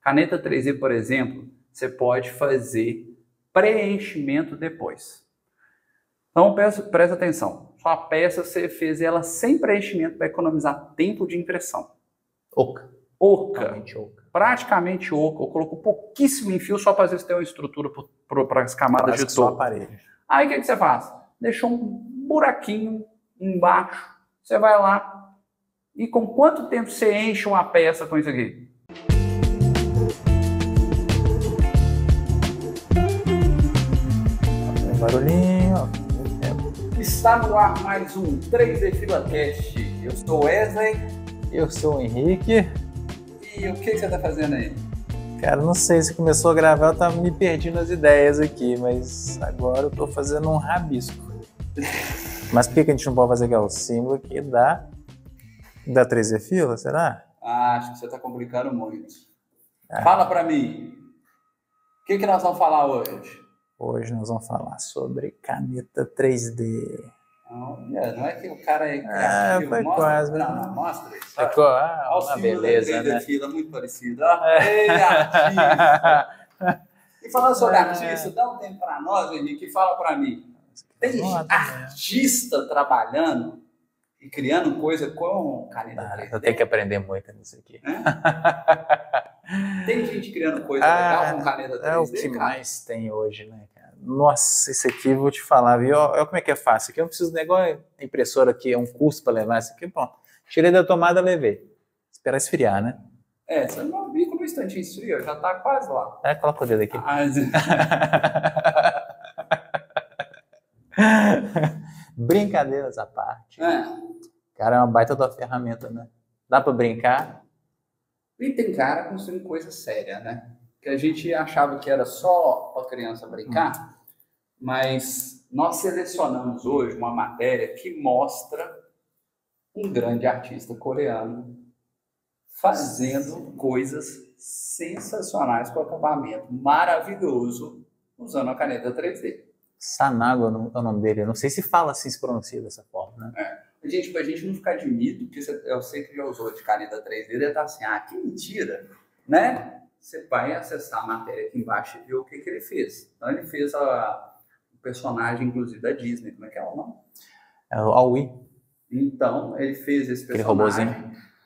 Caneta 3D, por exemplo, você pode fazer preenchimento depois. Então, presta atenção. Sua peça, você fez ela sem preenchimento para economizar tempo de impressão. Oca. Oca. Totalmente oca. Praticamente oca. Eu coloco pouquíssimo em fio só para ter uma estrutura para as camadas de topo. Aí o que você faz? Deixou um buraquinho embaixo. Você vai lá e com quanto tempo você enche uma peça com isso aqui? Barulhinho. Está no ar mais um 3D FilaCast. Eu sou Wesley. Eu sou o Henrique. E o que você está fazendo aí? Cara, não sei se começou a gravar, eu tava me perdendo as ideias aqui, mas agora eu tô fazendo um rabisco. Mas por que a gente não pode fazer aqui? O símbolo aqui da 3D Fila, será? Acho que você está complicando muito. Fala para mim. O que nós vamos falar hoje? Hoje nós vamos falar sobre caneta 3D. Não é que o cara é criativo. Foi mostra, quase. Não, mostra isso. Ficou uma beleza, né? Fila muito parecido. Ei, artista! E falando sobre artista, dá um tempo para nós, Henrique, e fala para mim. Tem artista trabalhando e criando coisa com caneta 3D? Eu tenho que aprender muito nisso aqui. Tem gente criando coisa legal com caneta 3D, é o que cara? mais tem hoje, né, cara? Nossa, isso aqui eu vou te falar, viu? Olha como é que é fácil. Isso aqui eu não preciso nem igual a impressora aqui, é um custo para levar isso aqui, pronto. Tirei da tomada, levei. Esperar esfriar, né? Você não viu como o instantinho esfria, já tá quase lá. Coloca o dedo aqui. Brincadeiras à parte. Cara, é uma baita da ferramenta, né? Dá para brincar. E tem cara construindo coisa séria, né? Que a gente achava que era só para criança brincar, mas nós selecionamos hoje uma matéria que mostra um grande artista coreano fazendo coisas sensacionais com acabamento maravilhoso usando a caneta 3D. Sanago é o nome dele. Eu não sei se fala assim, se pronuncia dessa forma, né? Gente, pra gente não ficar de mito, porque eu sei que já usou de caneta 3D, deve estar assim, que mentira, né? Você vai acessar a matéria aqui embaixo e ver o que ele fez. Então ele fez o personagem, inclusive, da Disney. Como é que é o nome? É o Aoi. Então, ele fez esse personagem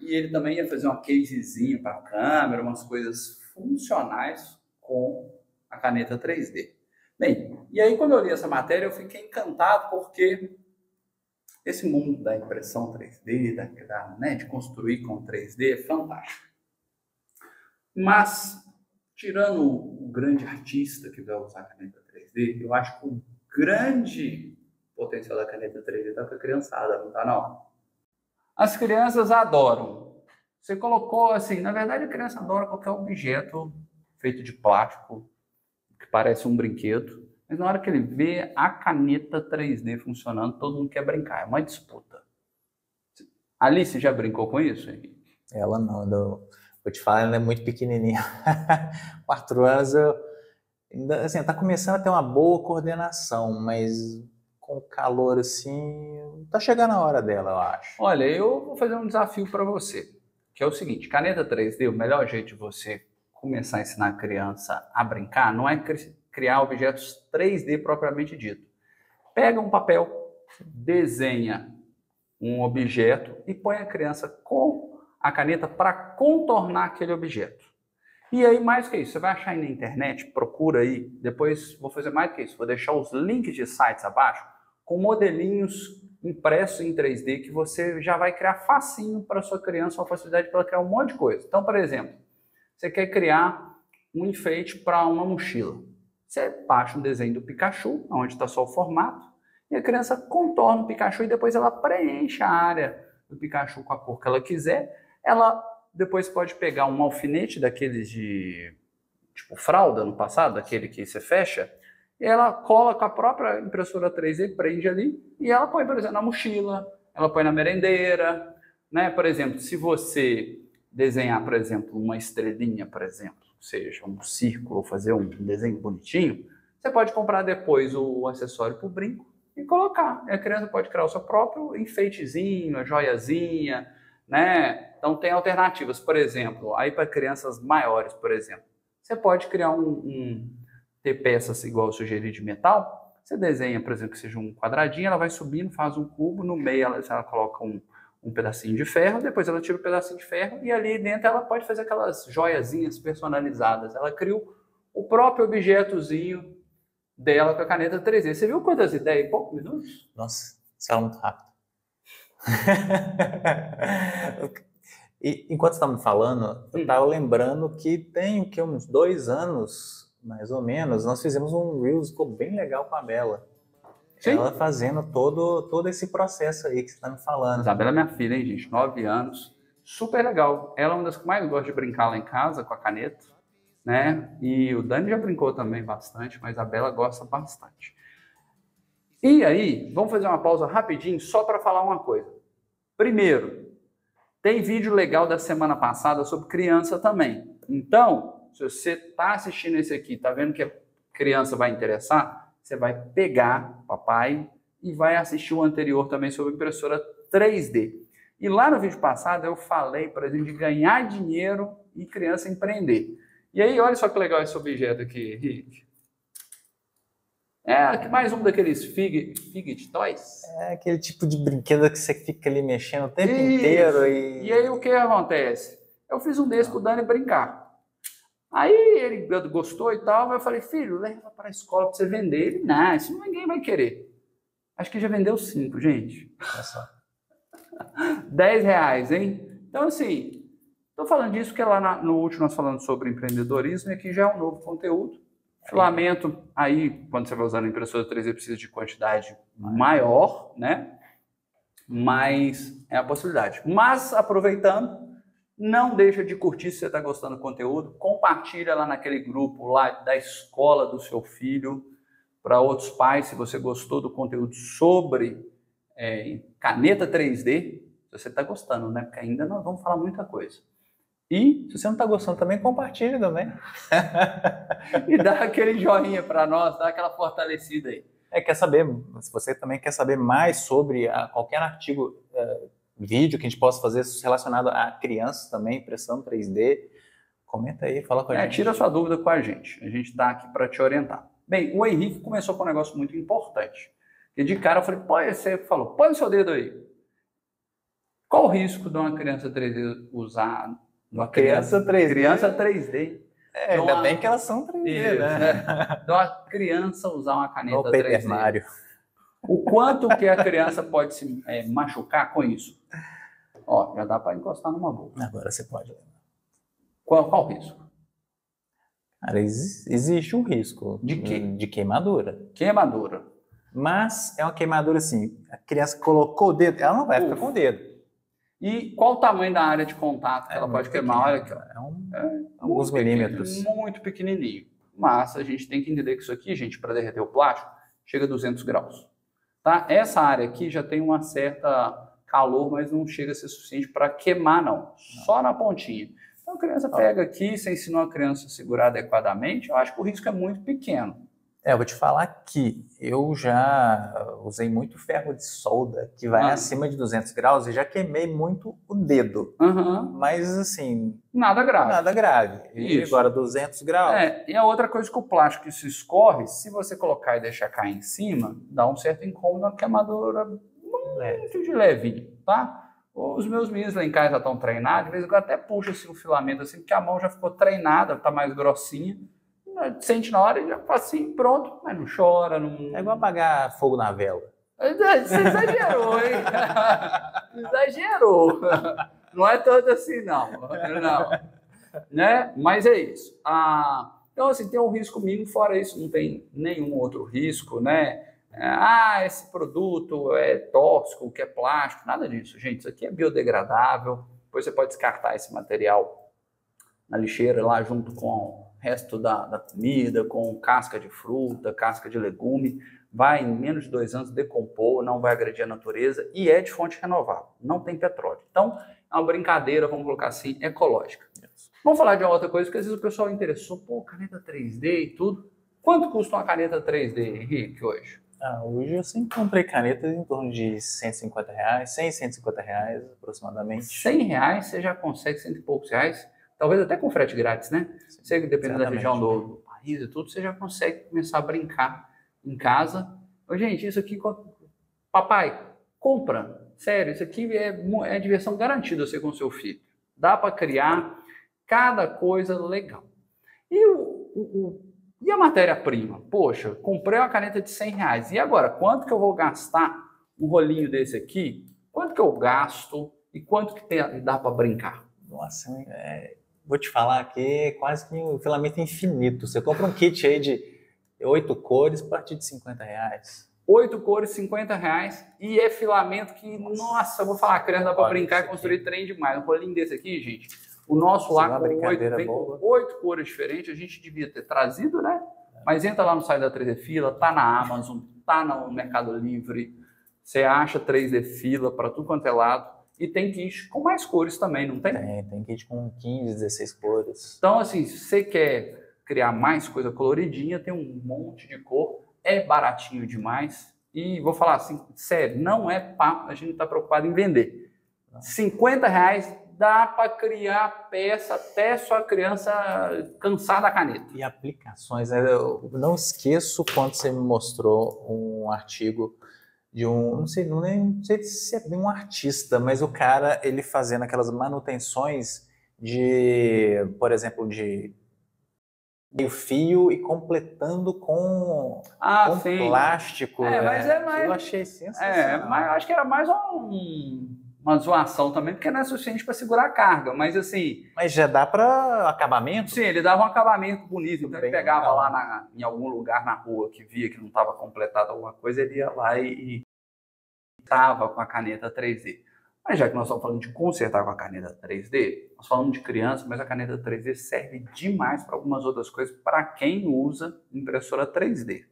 e ele também ia fazer uma casezinha para a câmera, umas coisas funcionais com a caneta 3D. Bem, e aí quando eu li essa matéria eu fiquei encantado porque esse mundo da impressão 3D, de construir com 3D é fantástico. Mas, tirando o grande artista que vai usar a caneta 3D, eu acho que o grande potencial da caneta 3D está com a criançada, não está não? As crianças adoram. Você colocou assim, na verdade a criança adora qualquer objeto feito de plástico, que parece um brinquedo, mas na hora que ele vê a caneta 3D funcionando, todo mundo quer brincar, é uma disputa. Alice já brincou com isso, Henrique? Ela não, vou te falar, ela é muito pequenininha. 4 anos, assim, tá começando a ter uma boa coordenação, mas com calor assim, tá chegando a hora dela, eu acho. Olha, eu vou fazer um desafio para você, que é o seguinte, caneta 3D, o melhor jeito de você começar a ensinar a criança a brincar não é criar objetos 3D propriamente dito. Pega um papel, desenha um objeto e põe a criança com a caneta para contornar aquele objeto. E aí, mais que isso, você vai achar aí na internet, procura aí, depois vou fazer mais que isso, vou deixar os links de sites abaixo, com modelinhos impressos em 3D que você já vai criar facinho para sua criança, uma facilidade para ela criar um monte de coisa. Então, por exemplo, você quer criar um enfeite para uma mochila. Você baixa um desenho do Pikachu, onde está só o formato, e a criança contorna o Pikachu e depois ela preenche a área do Pikachu com a cor que ela quiser. Ela depois pode pegar um alfinete daqueles de tipo fralda no passado, aquele que você fecha, e ela cola com a própria impressora 3D, prende ali, e ela põe, por exemplo, na mochila, ela põe na merendeira, né? Por exemplo, se você desenhar, por exemplo, uma estrelinha, por exemplo, seja um círculo, ou fazer um desenho bonitinho, você pode comprar depois o acessório para o brinco e colocar. E a criança pode criar o seu próprio enfeitezinho, a joiazinha, né? Então tem alternativas, por exemplo, aí para crianças maiores, por exemplo, você pode criar ter peças igual eu sugeri de metal, você desenha, por exemplo, que seja um quadradinho, ela vai subindo, faz um cubo, no meio ela coloca um pedacinho de ferro, depois ela tira o pedacinho de ferro e ali dentro ela pode fazer aquelas joiazinhas personalizadas. Ela cria o próprio objetozinho dela com a caneta 3D. Você viu quantas ideias em poucos minutos? Nossa, isso fala muito rápido. E enquanto você estava me falando, eu estava lembrando que tem uns 2 anos, mais ou menos, nós fizemos um Reels, ficou bem legal com a Bela. Sim. Ela fazendo todo esse processo aí que você está me falando. Isabela é minha filha, hein, gente? 9 anos. Super legal. Ela é uma das que mais gosta de brincar lá em casa com a caneta, né? E o Dani já brincou também bastante, mas a Bela gosta bastante. E aí, vamos fazer uma pausa rapidinho só para falar uma coisa. Primeiro, tem vídeo legal da semana passada sobre criança também. Então, se você está assistindo esse aqui, está vendo que a criança vai interessar, você vai pegar papai e vai assistir o anterior também sobre impressora 3D. E lá no vídeo passado eu falei, por exemplo, de ganhar dinheiro e criança empreender. E aí, olha só que legal esse objeto aqui, Rick. É mais um daqueles Fidget Toys. É aquele tipo de brinquedo que você fica ali mexendo o tempo inteiro. E aí o que acontece? Eu fiz um desse pro Dani brincar. Aí ele gostou e tal, mas eu falei, filho, leva para a escola para você vender. Ele, não, isso ninguém vai querer. Acho que já vendeu 5, gente. Nossa. R$10, hein? Então, assim, estou falando disso porque lá no último nós falamos sobre empreendedorismo e aqui já é um novo conteúdo. Filamento, aí, quando você vai usando a impressora 3D, precisa de quantidade maior, né? Mas é a possibilidade. Mas, aproveitando, não deixa de curtir se você está gostando do conteúdo. Compartilha lá naquele grupo lá da escola do seu filho para outros pais, se você gostou do conteúdo sobre caneta 3D. Se você está gostando, né? Porque ainda nós vamos falar muita coisa. E se você não está gostando também, compartilha também. E dá aquele joinha para nós, dá aquela fortalecida aí. Quer saber, se você também quer saber mais sobre qualquer artigo, vídeo que a gente possa fazer relacionado a crianças também, impressão 3D, comenta aí, fala com a gente. Tira sua dúvida com a gente está aqui para te orientar. Bem, o Henrique começou com um negócio muito importante. E de cara eu falei, você falou, põe o seu dedo aí. Qual o risco de uma criança 3D usar... Uma criança 3D. Criança 3D. Ainda bem que elas são 3D, né? De uma criança usar uma caneta 3D. Paper Mario. O quanto que a criança pode se machucar com isso? Ó, já dá para encostar numa boca. Agora você pode. Qual o risco? Cara, existe um risco. De quê? De queimadura. Queimadura. Mas é uma queimadura assim, a criança colocou o dedo, ela não vai ficar com o dedo. E qual o tamanho da área de contato que ela pode queimar? Olha aqui, ó. Alguns milímetros. Muito pequenininho. Mas a gente tem que entender que isso aqui, gente, para derreter o plástico, chega a 200 graus. Tá? Essa área aqui já tem uma certa calor, mas não chega a ser suficiente para queimar, não. Só na pontinha. Então a criança pega aqui, você ensinou a criança a segurar adequadamente, eu acho que o risco é muito pequeno. Eu vou te falar que eu já usei muito ferro de solda, que vai acima de 200 graus, e já queimei muito o dedo. Mas, assim... Nada grave. Nada grave. E agora 200 graus... E a outra coisa que o plástico se escorre, se você colocar e deixar cair em cima, dá um certo incômodo, uma queimadura muito de levinho, tá? Os meus meninos lá em casa já estão treinados, de vez em quando até puxa assim, o filamento assim, porque a mão já ficou treinada, tá mais grossinha. Sente na hora e já faz assim, pronto, mas não chora, não... É igual apagar fogo na vela. Você exagerou, hein? Exagerou. Não é tanto assim, não. Né? Mas é isso. Então, assim, tem um risco mínimo, fora isso, não tem nenhum outro risco, né? Esse produto é tóxico, que é plástico, nada disso, gente. Isso aqui é biodegradável, depois você pode descartar esse material na lixeira lá junto com o resto da comida, com casca de fruta, casca de legume, vai em menos de 2 anos decompor, não vai agredir a natureza e é de fonte renovável, não tem petróleo. Então, é uma brincadeira, vamos colocar assim, ecológica. Vamos falar de uma outra coisa, porque às vezes o pessoal interessou, caneta 3D e tudo. Quanto custa uma caneta 3D, Henrique, hoje? Hoje eu sempre comprei canetas em torno de R$ 150, 100, R$ 150 aproximadamente. R$ 100 você já consegue cento e poucos reais, talvez até com frete grátis, né? Você, dependendo da região do país e tudo, você já consegue começar a brincar em casa. Gente, isso aqui, papai, compra. Sério, isso aqui é diversão garantida você com seu filho. Dá para criar cada coisa legal. E a matéria-prima? Poxa, comprei uma caneta de R$ 100. E agora, quanto que eu vou gastar um rolinho desse aqui? Quanto que eu gasto e quanto que dá para brincar? Nossa, vou te falar que é quase que um filamento infinito. Você compra um kit aí de 8 cores a partir de R$ 50. 8 cores, R$ 50. E é filamento que, nossa, eu vou falar, a criança dá para brincar e construir trem demais. Um rolinho desse aqui, gente, o nosso lá vem com 8 cores diferentes. A gente devia ter trazido, né? Mas entra lá no site da 3D Fila, tá na Amazon, tá no Mercado Livre. Você acha 3D Fila para tudo quanto é lado. E tem kit com mais cores também, não tem? Tem kit com 15, 16 cores. Então, assim, se você quer criar mais coisa coloridinha, tem um monte de cor. É baratinho demais. E vou falar assim, sério, não é papo, a gente não está preocupado em vender. R$ 50 dá para criar peça até sua criança cansar da caneta. E aplicações, eu não esqueço quando você me mostrou um artigo de não sei se é bem um artista, mas o cara, ele fazendo aquelas manutenções de, por exemplo, de meio fio e completando com plástico. Eu achei sensacional. Mas eu acho que era mais uma zoação também, porque não é suficiente para segurar a carga, mas assim... Mas já dá para acabamento? Sim, ele dava um acabamento bonito, então ele pegava lá em algum lugar na rua que via que não estava completado alguma coisa, ele ia lá e estava com a caneta 3D. Mas já que nós estamos falando de consertar com a caneta 3D, nós falamos de criança, mas a caneta 3D serve demais para algumas outras coisas, para quem usa impressora 3D.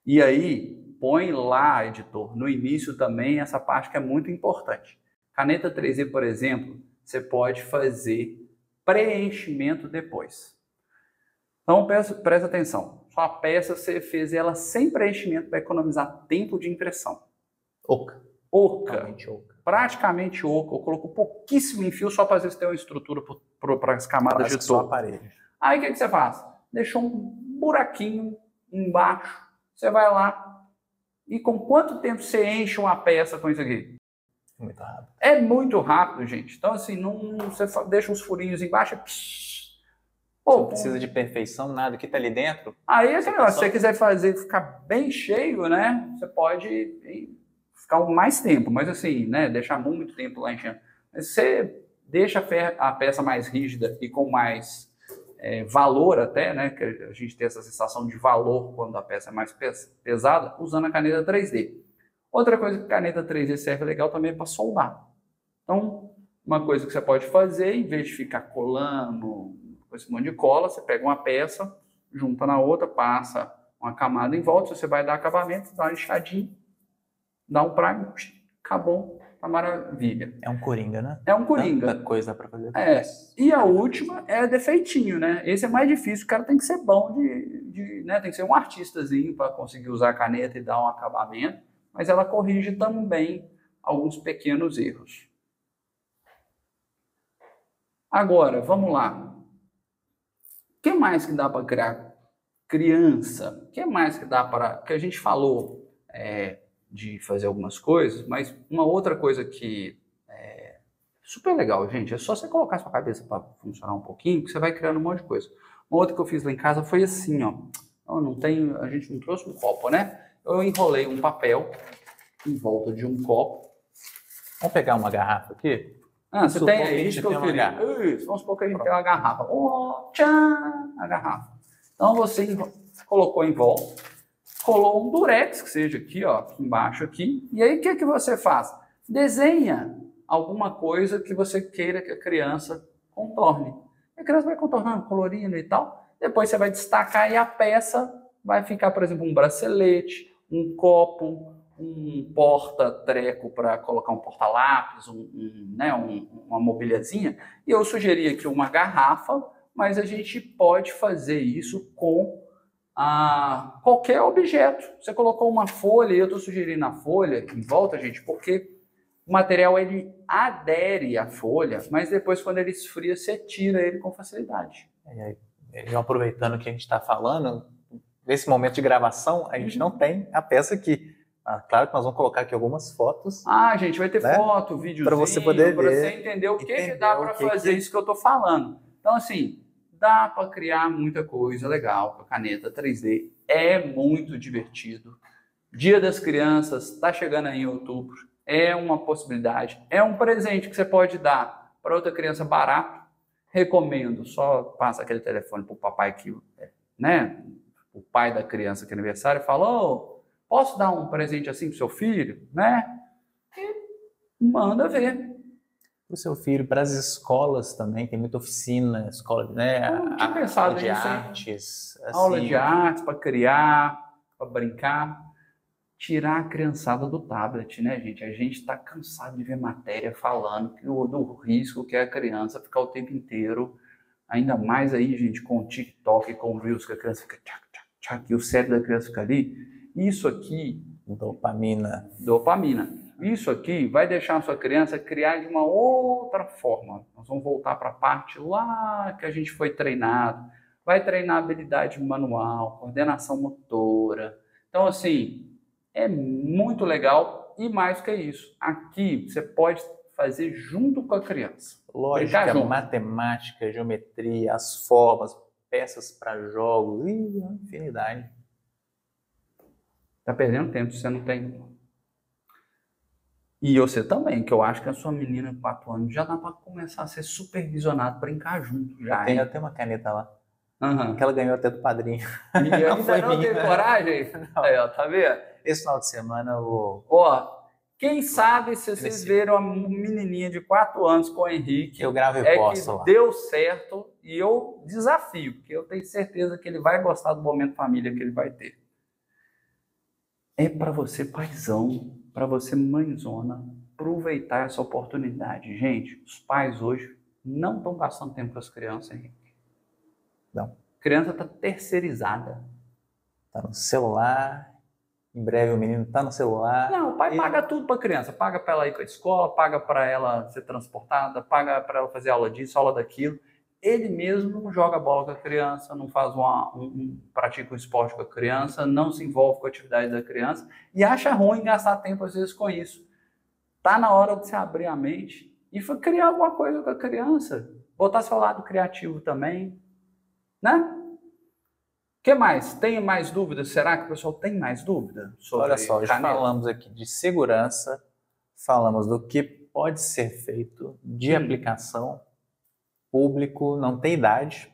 E aí, põe lá, editor, no início também essa parte que é muito importante. Caneta 3D, por exemplo, você pode fazer preenchimento depois. Então, presta atenção. Sua peça, você fez ela sem preenchimento para economizar tempo de impressão. Oca. Praticamente oca. Eu coloco pouquíssimo em fio só para você ter uma estrutura para as camadas de topo. Aí o que você faz? Deixou um buraquinho embaixo. Você vai lá e com quanto tempo você enche uma peça com isso aqui? Muito rápido. É muito rápido, gente. Então, assim, você deixa uns furinhos embaixo e... Não precisa de perfeição, nada que tá ali dentro. Aí, assim, se você quiser ficar bem cheio, né? Você pode ficar mais tempo, mas assim, né? Deixar muito tempo lá enchendo. Mas você deixa a peça mais rígida e com mais valor até, né? Que a gente tem essa sensação de valor quando a peça é mais pesada, usando a caneta 3D. Outra coisa que a caneta 3D serve legal também é para soldar. Então, uma coisa que você pode fazer, em vez de ficar colando com esse monte de cola, você pega uma peça, junta na outra, passa uma camada em volta, você vai dar acabamento, dá uma lixadinha, dá um prago, acabou, tá maravilha. É um coringa, né? É um coringa. Tanta coisa para fazer. E a última é defeitinho, né? Esse é mais difícil, o cara tem que ser bom né? Tem que ser um artistazinho para conseguir usar a caneta e dar um acabamento, mas ela corrige também alguns pequenos erros. Agora, vamos lá. O que mais que dá para criar? Criança. O que mais que dá para... Que a gente falou de fazer algumas coisas, mas uma outra coisa que é super legal, gente, é só você colocar sua cabeça para funcionar um pouquinho, que você vai criando um monte de coisa. Uma outra que eu fiz lá em casa foi assim, ó. A gente não trouxe um copo, né? Eu enrolei um papel em volta de um copo. Vamos pegar uma garrafa aqui? Você tem aí, isso que eu queria. Isso, vamos supor que a gente tem uma garrafa. Tchan! A garrafa. Então você colocou em volta, colou um durex, que seja aqui, ó, aqui embaixo aqui. E aí o que você faz? Desenha alguma coisa que você queira que a criança contorne. A criança vai contornando, colorindo e tal. Depois você vai destacar e a peça vai ficar, por exemplo, um bracelete, um copo, um porta-treco para colocar um porta-lápis, uma mobiliazinha. E eu sugeri aqui uma garrafa, mas a gente pode fazer isso com qualquer objeto. Você colocou uma folha, e eu estou sugerindo a folha em volta, gente, porque o material ele adere à folha, mas depois quando ele esfria, você tira ele com facilidade. E aproveitando que a gente está falando, nesse momento de gravação, a gente não tem a peça aqui. Claro que nós vamos colocar aqui algumas fotos. Gente, vai ter foto, videozinho, para você poder para ver, você entender o que dá para fazer isso que eu estou falando. Então, assim, dá para criar muita coisa legal com a caneta 3D. É muito divertido. Dia das Crianças está chegando aí em outubro. É uma possibilidade. É um presente que você pode dar para outra criança barato. Recomendo. Só passa aquele telefone para o papai que, né? O pai da criança que é aniversário falou: posso dar um presente assim para o seu filho, né? E manda ver. Para o seu filho, para as escolas também, tem muita oficina, escola, né? Aula de artes. Assim. Aula de artes para criar, para brincar. Tirar a criançada do tablet, né, gente? A gente está cansado de ver matéria falando do risco que é a criança ficar o tempo inteiro, ainda mais aí, gente, com o TikTok, com o Reels, que a criança fica tchac, tchac, tchac, e o cérebro da criança fica ali. Isso aqui... Dopamina. Isso aqui vai deixar a sua criança criar de uma outra forma. Nós vamos voltar para a parte lá que a gente foi treinado. Vai treinar habilidade manual, coordenação motora. Então, assim... é muito legal e mais que isso. Aqui você pode fazer junto com a criança. Lógica, matemática, geometria, as formas, peças para jogos, infinidade. Tá perdendo tempo, você não tem... E você também, que eu acho que a sua menina de 4 anos já dá para começar a ser supervisionado, brincar junto. Já, eu tenho uma caneta lá. Uhum. Que ela ganhou até do padrinho. E eu ainda não tenho coragem? Aí, ó, tá vendo? Esse final de semana eu vou... Quem sabe se vocês viram a menininha de 4 anos com o Henrique, eu gravo e posto lá. Deu certo e eu desafio, porque eu tenho certeza que ele vai gostar do momento família que ele vai ter. É para você paizão, para você mãezona, aproveitar essa oportunidade. Gente, os pais hoje não estão gastando tempo com as crianças, Henrique. Não. A criança está terceirizada. Está no celular, em breve o menino está no celular. Não, o pai paga tudo para a criança. Paga para ela ir para a escola, paga para ela ser transportada, paga para ela fazer aula disso, aula daquilo. Ele mesmo não joga bola com a criança, não faz pratica um esporte com a criança, não se envolve com a atividade da criança e acha ruim gastar tempo às vezes com isso. Tá na hora de você abrir a mente e criar alguma coisa com a criança. Botar seu lado criativo também. Né? O que mais? Tem mais dúvidas? Será que o pessoal tem mais dúvida? Olha só, hoje falamos aqui de segurança, falamos do que pode ser feito de aplicação, público, não tem idade,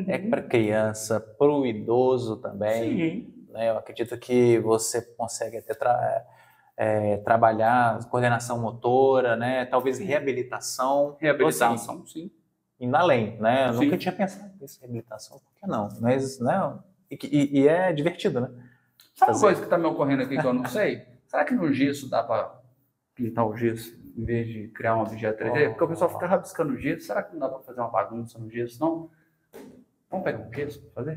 é para criança, para o idoso também. Sim. Né? Eu acredito que você consegue até trabalhar coordenação motora, né? Talvez reabilitação. Reabilitação, assim, sim. Indo além, né? Eu nunca tinha pensado nisso, reabilitação, por que não? Mas, não. E é divertido, né? Sabe uma coisa que está me ocorrendo aqui que eu não sei? Será que no gesso dá para pintar o gesso em vez de criar um objeto 3D? Porque o pessoal fica rabiscando o gesso. Será que não dá para fazer uma bagunça no gesso, não? Vamos pegar um gesso para fazer?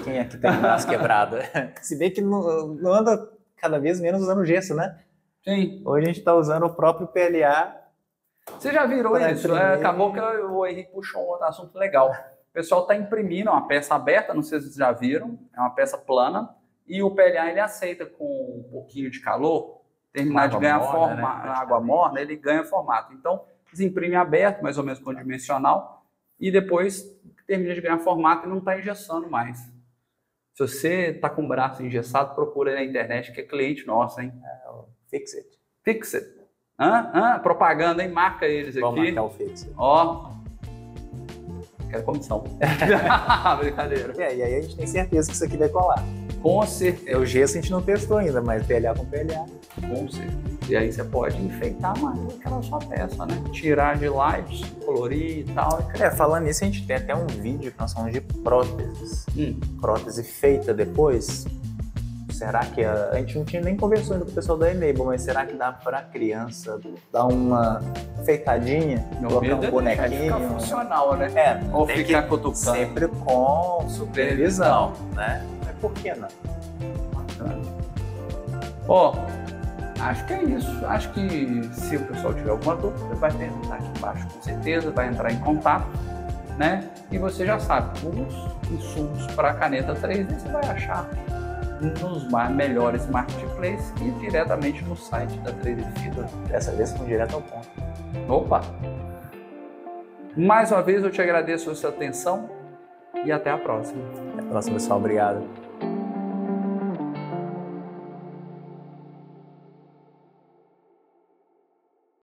Quem aqui tem o braço quebrado? Se bem que não anda cada vez menos usando gesso, né? Sim. Hoje a gente está usando o próprio PLA. Você já virou isso? Acabou que o Henrique puxou um outro assunto legal. O pessoal está imprimindo uma peça aberta, não sei se vocês já viram, é uma peça plana, e o PLA ele aceita com um pouquinho de calor, terminar de ganhar formato, né? Água morna, ele ganha formato. Então, eles imprimem aberto, mais ou menos com dimensional, e depois termina de ganhar formato e não está engessando mais. Se você está com o braço engessado, procura aí na internet, que é cliente nosso, hein? Fix-It. Fix-It. Propaganda, hein? Marca eles aqui. Vamos marcar o Fix-It. Quero comissão. Brincadeira. E aí a gente tem certeza que isso aqui vai colar. Com certeza. O gesso a gente não testou ainda, mas PLA com PLA. Com certeza. E aí você pode enfeitar mais aquela sua peça, né? Tirar de lá, colorir e tal. Falando nisso, a gente tem até um vídeo que nós falamos de próteses. Prótese feita depois. será que a gente não tinha nem conversado ainda com o pessoal da Enable, mas será que dá para a criança dar uma enfeitadinha, colocar um bonequinho? Ficar funcional, né? Ou ficar cutucando. Sempre com supervisão, né? Mas por que não? Ó, acho que é isso. Acho que se o pessoal tiver alguma dúvida, vai perguntar aqui embaixo, com certeza, vai entrar em contato, né? E você já sabe, os insumos para a caneta 3D você vai achar nos melhores marketplaces e diretamente no site da 3D Fita. Dessa vez vamos direto ao ponto. Opa! Mais uma vez eu te agradeço a sua atenção e até a próxima. Até a próxima, pessoal. Obrigado.